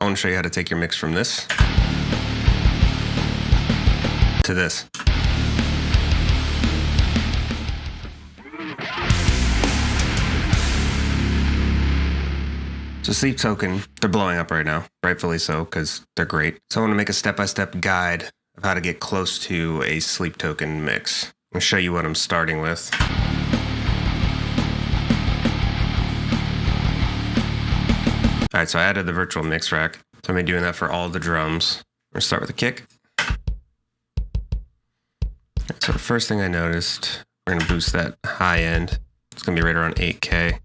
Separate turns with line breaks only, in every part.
I want to show you how to take your mix from this to this. So Sleep Token, they're blowing up right now, rightfully so, because they're great. So I want to make a step-by-step guide of how to get close to a Sleep Token mix. I'm going to show you what I'm starting with. All right, so I added the virtual mix rack. So I'm going to be doing that for all the drums. I'm going to start with a kick. So the first thing I noticed, we're going to boost that high end. It's going to be right around 8K.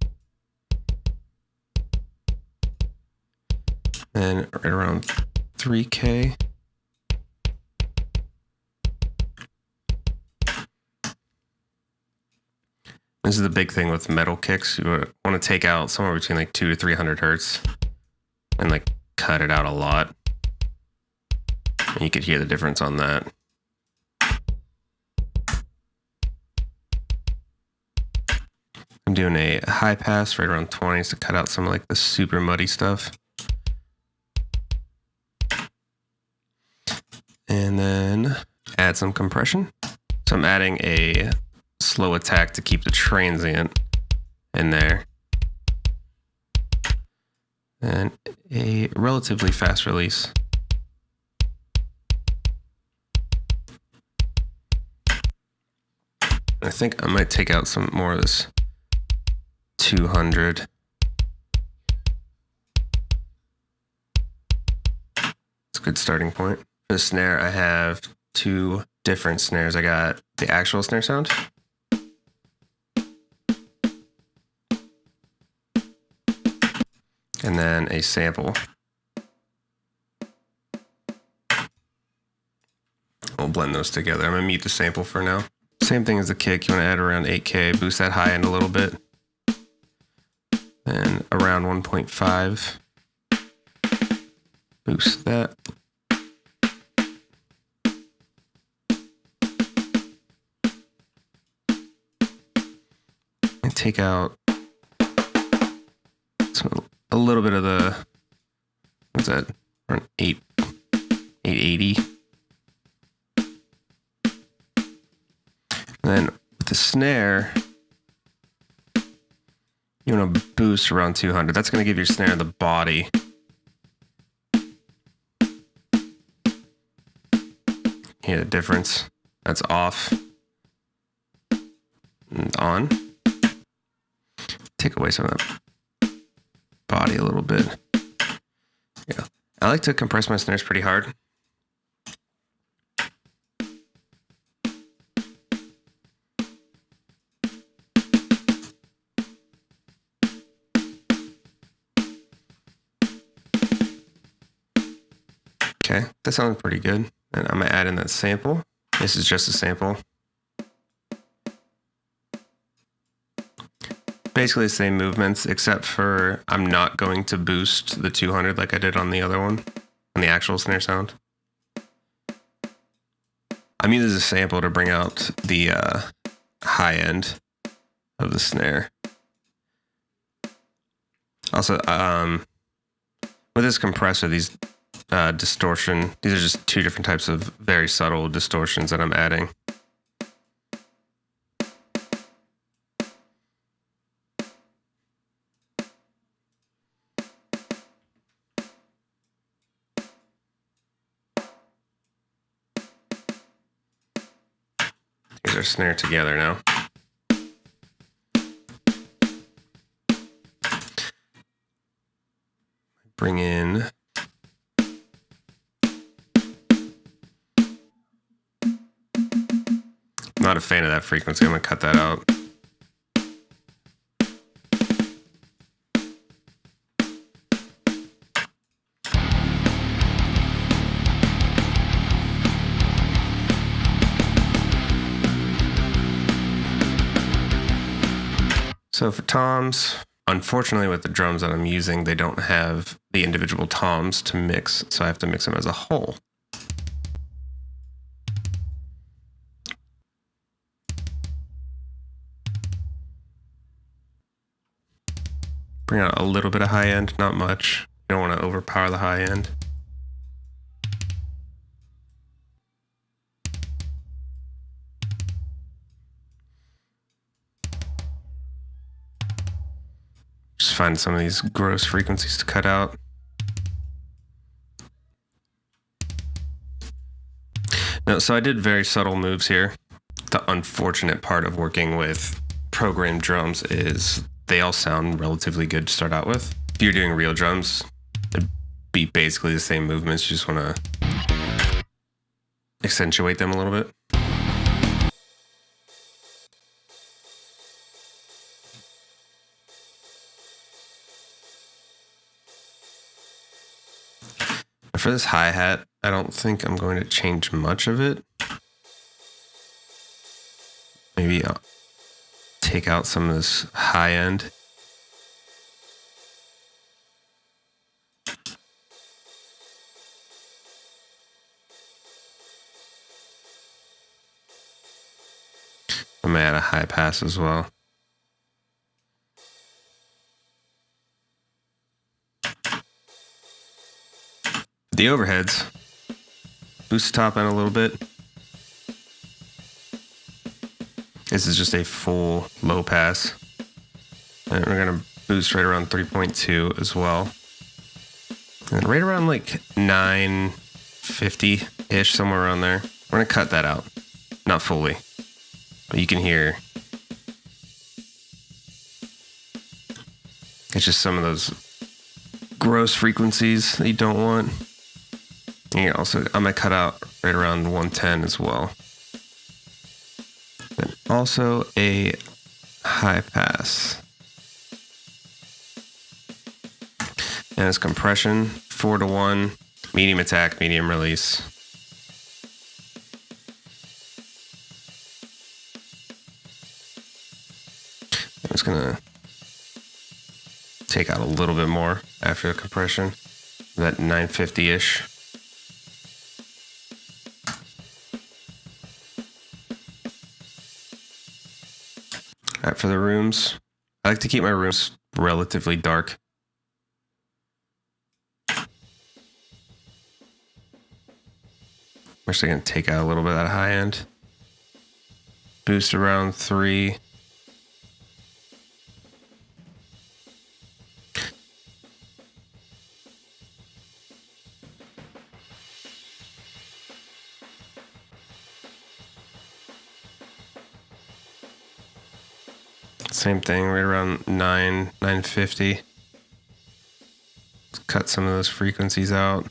And right around 3K. This is the big thing with metal kicks. You want to take out somewhere between like 200 to 300 hertz and like cut it out a lot. And you could hear the difference on that. I'm doing a high pass right around 20s to cut out some of like the super muddy stuff. And then add some compression. So I'm adding a slow attack to keep the transient in there. And a relatively fast release. I think I might take out some more of this 200. It's a good starting point. For the snare, I have two different snares. I got the actual snare sound. And then a sample. We'll blend those together. I'm gonna mute the sample for now. Same thing as the kick. You wanna add around 8K, boost that high end a little bit. And around 1.5. Boost that. And take out a little bit of the, what's that, around 880. And then with the snare, you want to boost around 200. That's going to give your snare the body. Hear the difference? That's off and on. Take away some of that body a little bit. Yeah, I like to compress my snares pretty hard. Okay, that sounds pretty good. And I'm gonna add in that sample. This is just a sample. Basically the same movements, except for I'm not going to boost the 200 like I did on the other one, on the actual snare sound. I'm using a sample to bring out the high end of the snare. Also, with this compressor, these distortion, these are just two different types of very subtle distortions that I'm adding. Our snare together now. Bring in not a fan of that frequency. I'm gonna cut that out. So for toms, unfortunately with the drums that I'm using, they don't have the individual toms to mix, so I have to mix them as a whole. Bring out a little bit of high end, not much. You don't want to overpower the high end. Just find some of these gross frequencies to cut out. No, so I did very subtle moves here. The unfortunate part of working with programmed drums is they all sound relatively good to start out with. If you're doing real drums, it'd be basically the same movements. You just want to accentuate them a little bit. For this hi-hat, I don't think I'm going to change much of it. Maybe I'll take out some of this high end. I'm gonna add a high pass as well. The overheads, boost the top end a little bit. This is just a full low pass. And we're gonna boost right around 3.2 as well. And right around like 950-ish, somewhere around there. We're gonna cut that out. Not fully, but you can hear. It's just some of those gross frequencies that you don't want. And also, I'm gonna cut out right around 110 as well. And also a high pass. And it's compression, 4-to-1, medium attack, medium release. I'm just gonna take out a little bit more after the compression, that 950-ish. All right, for the rooms, I like to keep my rooms relatively dark. I'm actually going to take out a little bit of that high end. Boost around 3. Same thing, right around 950. Let's cut some of those frequencies out.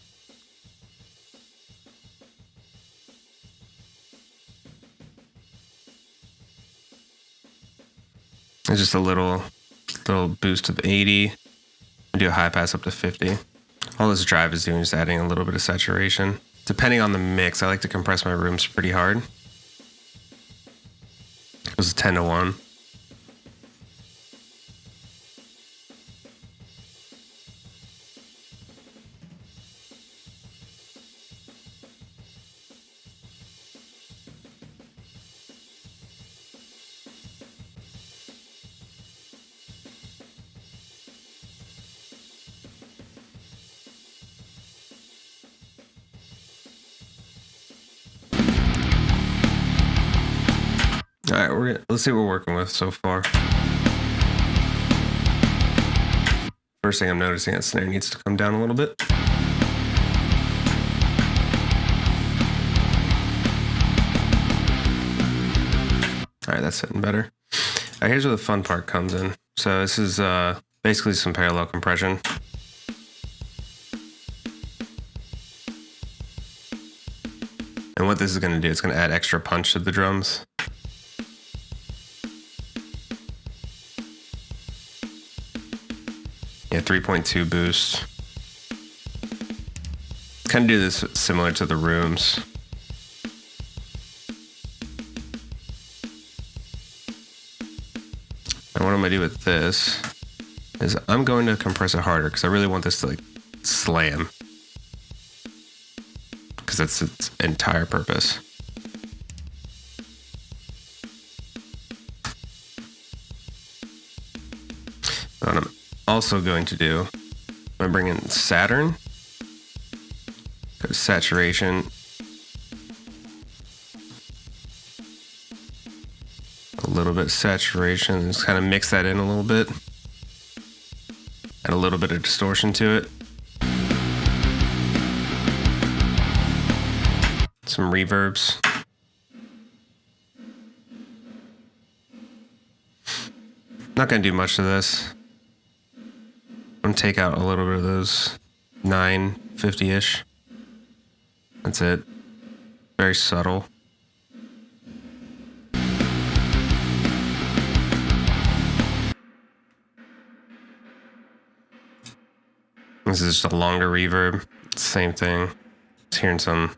And just a little boost of 80. And do a high pass up to 50. All this drive is doing is adding a little bit of saturation. Depending on the mix, I like to compress my rooms pretty hard. It was 10-to-1. All right, let's see what we're working with so far. First thing I'm noticing, that snare needs to come down a little bit. All right, that's sitting better. All right, here's where the fun part comes in. So this is basically some parallel compression. And what this is going to do, it's going to add extra punch to the drums. Yeah, 3.2 boost. Kind of do this similar to the rooms. And what I'm gonna do with this is I'm going to compress it harder because I really want this to like slam. Because that's its entire purpose. What I'm also going to do I'm bringing Saturn. Go to saturation. A little bit of saturation. Just kind of mix that in a little bit. Add a little bit of distortion to it. Some reverbs. Not gonna do much of this. I'm gonna take out a little bit of those 950-ish. That's it. Very subtle. This is just a longer reverb. Same thing. Just hearing some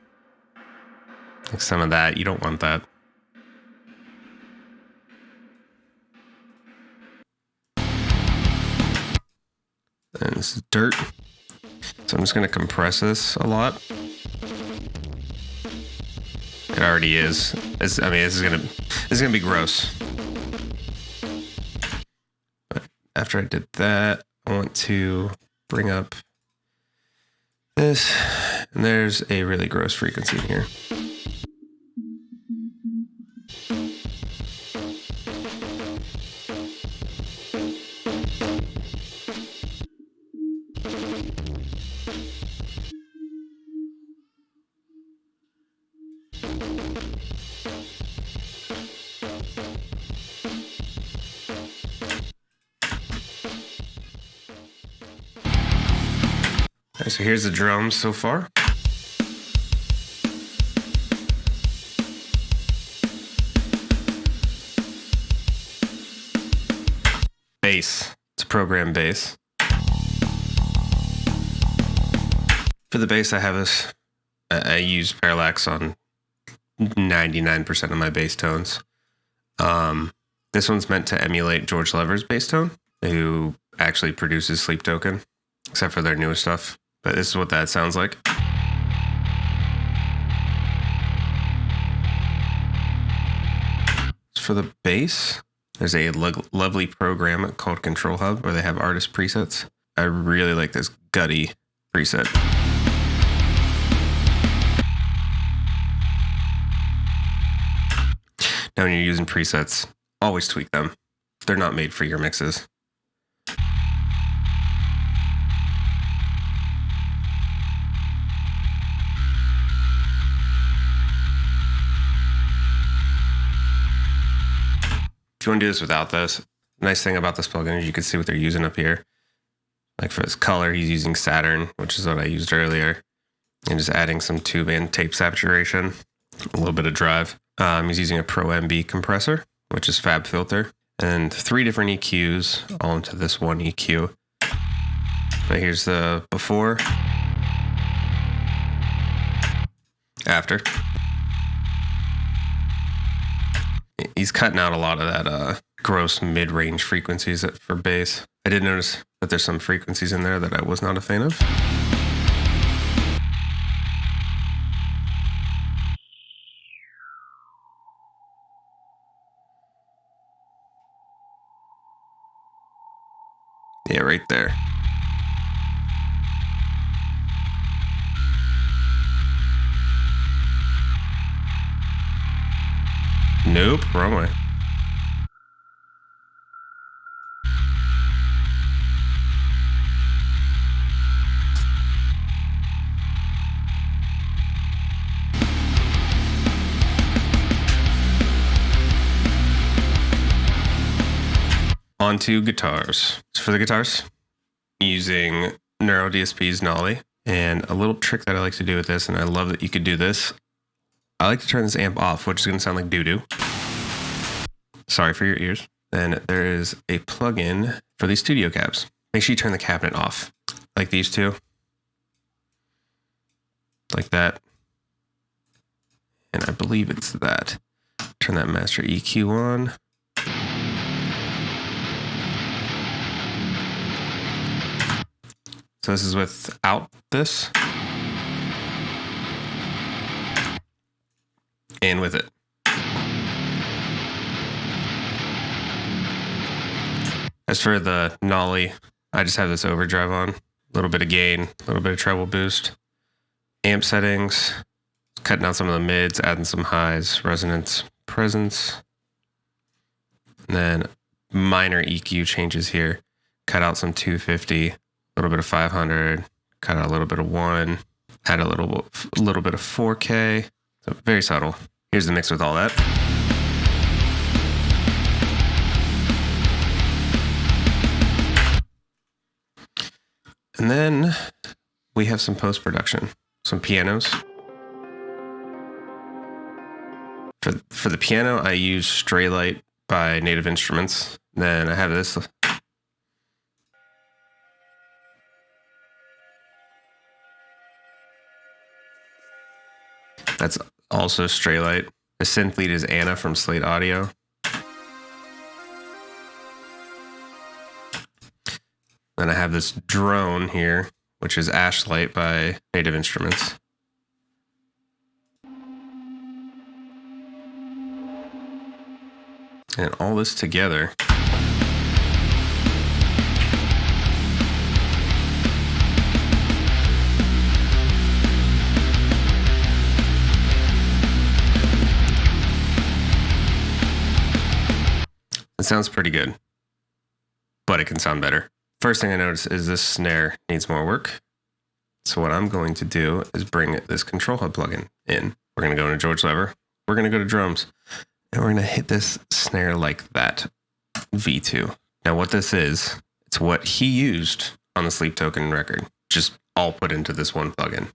of that. You don't want that. And this is dirt. So I'm just gonna compress this a lot. It already is. This is gonna be gross. But after I did that, I want to bring up this, and there's a really gross frequency in here. Okay, so here's the drums so far. Bass. It's a program bass. For the bass, I have this. I use parallax on 99% of my bass tones. This one's meant to emulate George Lever's bass tone, who actually produces Sleep Token, except for their newer stuff. But this is what that sounds like. For the bass, there's a lovely program called Control Hub where they have artist presets. I really like this gutty preset. Now when you're using presets, always tweak them. They're not made for your mixes. If you want to do this without this, nice thing about this plugin is you can see what they're using up here. Like for his color, he's using Saturn, which is what I used earlier. And just adding some tube and tape saturation, a little bit of drive. He's using a Pro MB compressor, which is Fab Filter, and 3 different EQs all into this one EQ. But here's the before, after. He's cutting out a lot of that gross mid-range frequencies for bass. I did notice that there's some frequencies in there that I was not a fan of. Yeah, right there. Nope, wrong way. Onto guitars. So for the guitars, using Neuro DSP's Nolly, and a little trick that I like to do with this, and I love that you could do this. I like to turn this amp off, which is going to sound like doo-doo. Sorry for your ears. Then there is a plugin for these studio cabs. Make sure you turn the cabinet off, like these two. Like that. And I believe it's that. Turn that master EQ on. So this is without this. And with it. As for the Nolly, I just have this overdrive on. little bit of gain, a little bit of treble boost. Amp settings, cutting out some of the mids, adding some highs, resonance, presence. And then minor EQ changes here. Cut out some 250, a little bit of 500, cut out a little bit of 1, add a little bit of 4K. So very subtle. Here's the mix with all that. And then we have some post-production, some pianos. For the piano, I use Straylight by Native Instruments. Then I have this. That's also Straylight. The synth lead is Anna from Slate Audio. Then I have this drone here, which is Ashlight by Native Instruments. And all this together it sounds pretty good, but it can sound better. First thing I notice is this snare needs more work. So what I'm going to do is bring this control hub plugin in. We're going to go into George Lever. We're going to go to drums. And we're going to hit this snare like that, V2. Now what this is, it's what he used on the Sleep Token record, just all put into this one plugin.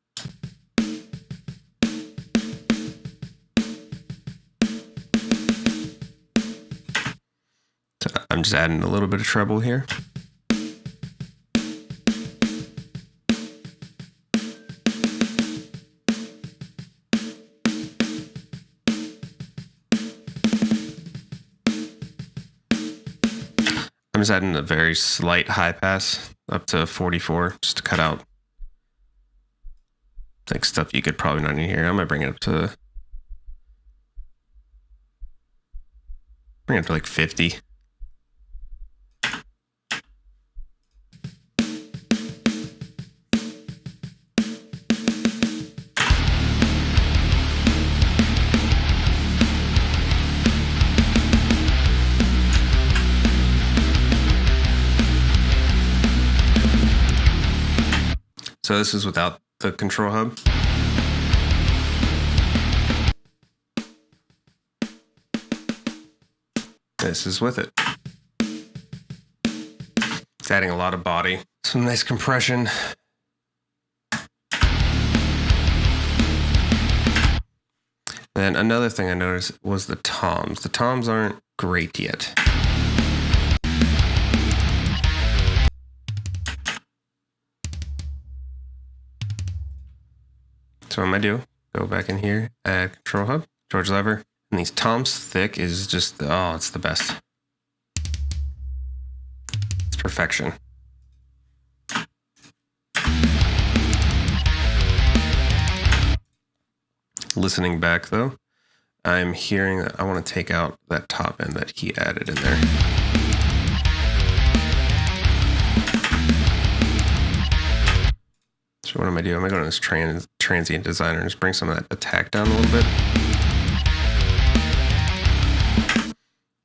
So I'm just adding a little bit of treble here. I'm just adding a very slight high pass up to 44 just to cut out like stuff you could probably not hear. I'm gonna bring it up to like 50. So this is without the control hub. This is with it. It's adding a lot of body. Some nice compression. Then another thing I noticed was the toms. The toms aren't great yet. So what I'm gonna do, go back in here, add control hub, George Lever, and these toms thick is just, oh, it's the best. It's perfection. Listening back though, I'm hearing that I want to take out that top end that he added in there. So what am I doing? I'm gonna go to this transient designer and just bring some of that attack down a little bit.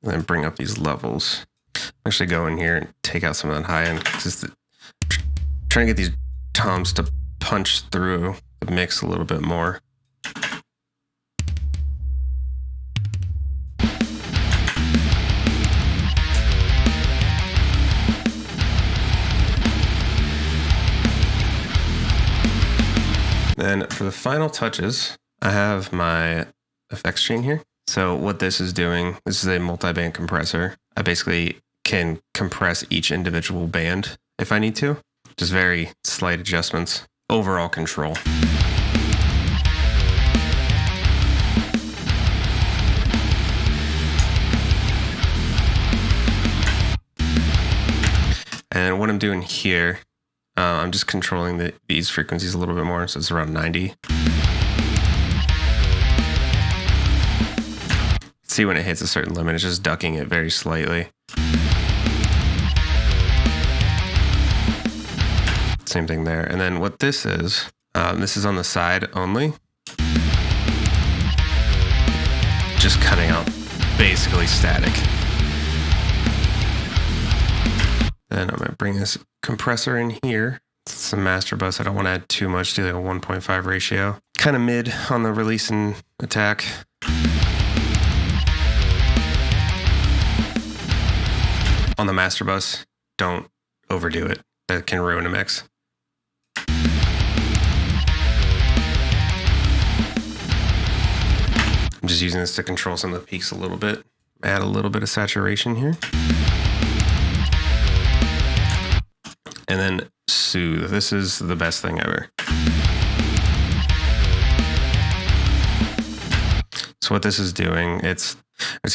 And then bring up these levels. Actually go in here and take out some of that high end. Just trying to get these toms to punch through the mix a little bit more. Then for the final touches, I have my effects chain here. So what this is doing, this is a multi-band compressor. I basically can compress each individual band if I need to. Just very slight adjustments. Overall control. And what I'm doing here, I'm just controlling these frequencies a little bit more, so it's around 90. See when it hits a certain limit, it's just ducking it very slightly. Same thing there. And then what this is on the side only. Just cutting out basically static. Then I'm going to bring this compressor in here. It's a master bus. I don't want to add too much to like a 1.5 ratio. Kind of mid on the release and attack. On the master bus, don't overdo it. That can ruin a mix. I'm just using this to control some of the peaks a little bit. Add a little bit of saturation here. And then soothe. This is the best thing ever. So what this is doing, it's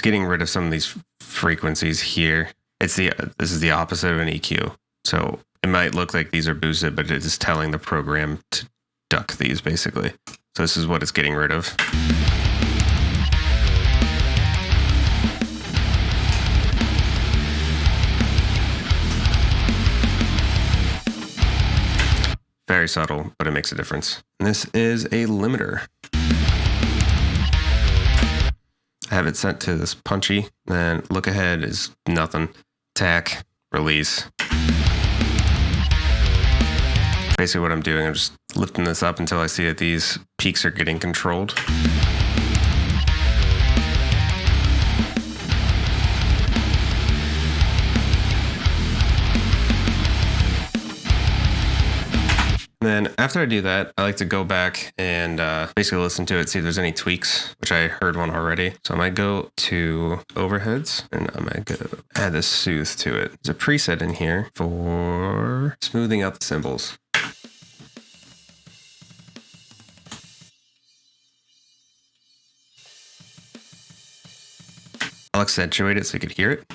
getting rid of some of these frequencies here. This is the opposite of an EQ. So it might look like these are boosted, but it is telling the program to duck these basically. So this is what it's getting rid of. Very subtle, but it makes a difference. And this is a limiter. I have it set to this punchy. Then look ahead is nothing. Attack, release. Basically what I'm doing, I'm just lifting this up until I see that these peaks are getting controlled. And then after I do that, I like to go back and basically listen to it, see if there's any tweaks, which I heard one already. So I might go to overheads and I might go add this soothe to it. There's a preset in here for smoothing out the cymbals. I'll accentuate it so you could hear it.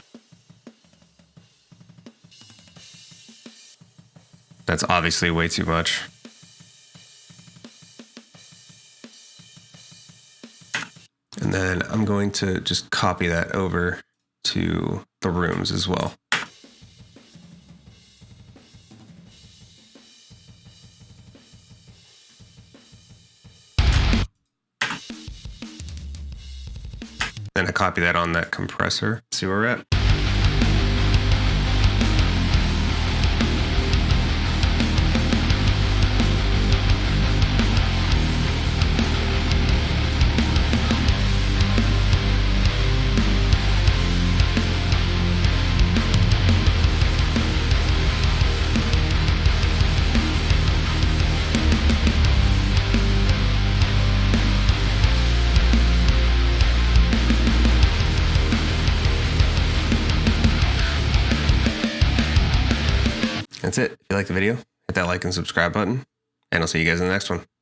That's obviously way too much. And then I'm going to just copy that over to the rooms as well. Then I copy that on that compressor. See where we're at. That's it. If you like the video, hit that like and subscribe button, and I'll see you guys in the next one.